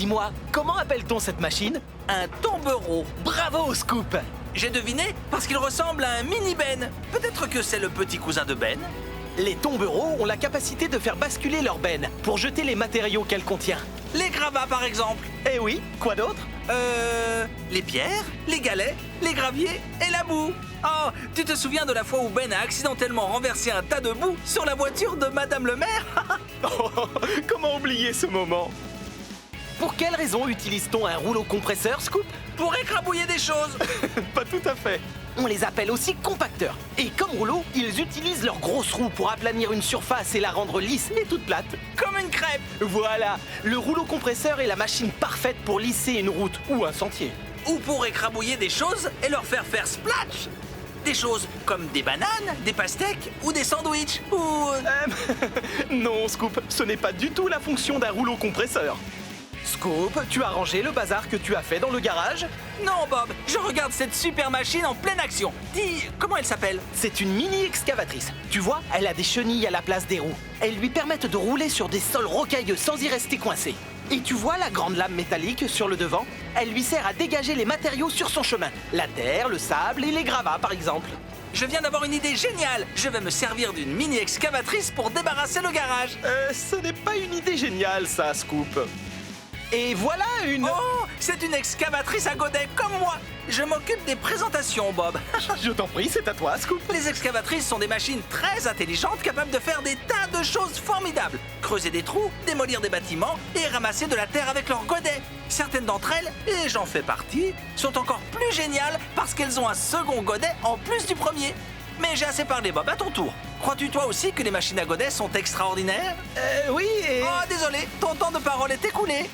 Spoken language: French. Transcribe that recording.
Dis-moi, comment appelle-t-on cette machine? Un tombereau. Bravo, Scoop! J'ai deviné parce qu'il ressemble à un mini Ben. Peut-être que c'est le petit cousin de Ben. Les tombereaux ont la capacité de faire basculer leur benne pour jeter les matériaux qu'elle contient. Les gravats par exemple. Eh oui, quoi d'autre? Les pierres, les galets, les graviers et la boue. Oh, tu te souviens de la fois où Ben a accidentellement renversé un tas de boue sur la voiture de Madame le maire? Oh, comment oublier ce moment? Pour quelle raison utilise-t-on un rouleau compresseur, Scoop? Pour écrabouiller des choses. Pas tout à fait. On les appelle aussi compacteurs. Et comme rouleau, ils utilisent leurs grosses roues pour aplanir une surface et la rendre lisse et toute plate. Comme une crêpe. Voilà, le rouleau compresseur est la machine parfaite pour lisser une route ou un sentier. Ou pour écrabouiller des choses et leur faire faire splash. Des choses comme des bananes, des pastèques ou des sandwichs ou... Non, Scoop, ce n'est pas du tout la fonction d'un rouleau compresseur. Scoop, tu as rangé le bazar que tu as fait dans le garage? Non, Bob, je regarde cette super machine en pleine action. Dis, comment elle s'appelle? C'est une mini-excavatrice. Tu vois, elle a des chenilles à la place des roues. Elles lui permettent de rouler sur des sols rocailleux sans y rester coincé. Et tu vois la grande lame métallique sur le devant? Elle lui sert à dégager les matériaux sur son chemin. La terre, le sable et les gravats, par exemple. Je viens d'avoir une idée géniale. Je vais me servir d'une mini-excavatrice pour débarrasser le garage. Ce n'est pas une idée géniale, ça, Scoop. Et voilà une... Oh, c'est une excavatrice à godet comme moi. Je m'occupe des présentations, Bob. Je t'en prie, c'est à toi, Scoop. Les excavatrices sont des machines très intelligentes capables de faire des tas de choses formidables. Creuser des trous, démolir des bâtiments et ramasser de la terre avec leurs godets. Certaines d'entre elles, et j'en fais partie, sont encore plus géniales parce qu'elles ont un second godet en plus du premier. Mais j'ai assez parlé, Bob, à ton tour. Crois-tu toi aussi que les machines à godets sont extraordinaires? Oui, et... Oh, désolé, ton temps de parole est écoulé.